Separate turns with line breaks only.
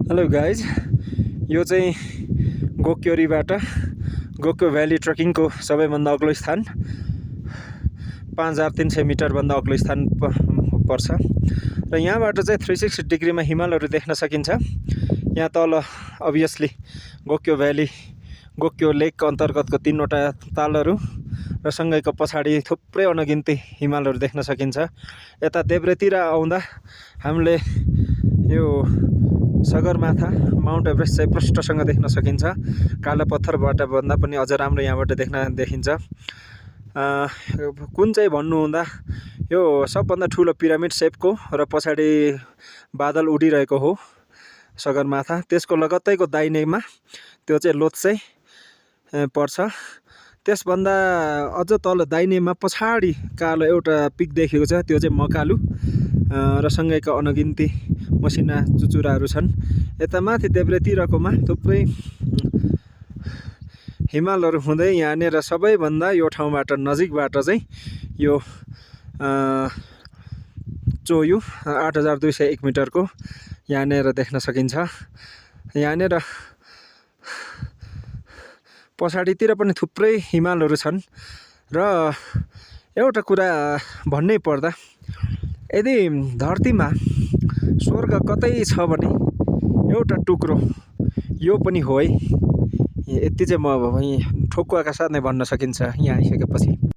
Hello guys, यो चाहिँ गोक्योरीबाट Gokyo valley ट्रेकिङको सबैभन्दा अग्लो स्थान 5300 मिटरभन्दा अग्लो स्थान पर्छ र यहाँबाट चाहिँ 360 डिग्रीमा हिमालहरू देख्न सकिन्छ। यहाँ तल अभियसली गोक्यो भ्याली गोक्यो लेक अन्तर्गतको 3वटा तालहरू र सँगैको पछाडि थुप्रै अनगिन्ती हिमालहरू देख्न सकिन्छ। यता देब्रेतिर आउँदा हामीले यो सगरमाथा माउन्ट एभरेस्ट चाहिँ प्रष्टसँग देख्न सकिन्छ। कालो पत्थरबाट भन्दा पनि अझ राम्रो यहाँबाट देखिन्छ। कुन चाहिँ भन्नुहुँदा यो सबभन्दा ठुलो पिरामिड सेपको र पछाडि बादल उडिरहेको हो सगरमाथा। त्यसको लगत्तैको दाहिनेमा त्यो चाहिँ लोत्से पर्छ। त्यसभन्दा अझ तल दाहिनेमा पछाडि कालो एउटा पिक देखेको छ, त्यो चाहिँ मकालु र सँगैका अनगिन्ती मसिना चुचुराहरू छन्। यता माथि देब्रेतिरकोमा थुप्रै हिमालहरू हुँदै यहाँनिर सबैभन्दा यो ठाउँबाट नजिकबाट चाहिँ यो चोयु 8201 मिटरको यहाँनिर देख्न सकिन्छ। यहाँनिर पछाडितिर पनि थुप्रै हिमालहरू छन् र एउटा कुरा भन्नै पर्दा यदि धरतीमा स्वर्ग कतै छ भने एउटा टुक्रो यो पनि हो है। यति चाहिँ म ठोकुवाका साथ नै भन्न सकिन्छ यहाँ आइसकेपछि।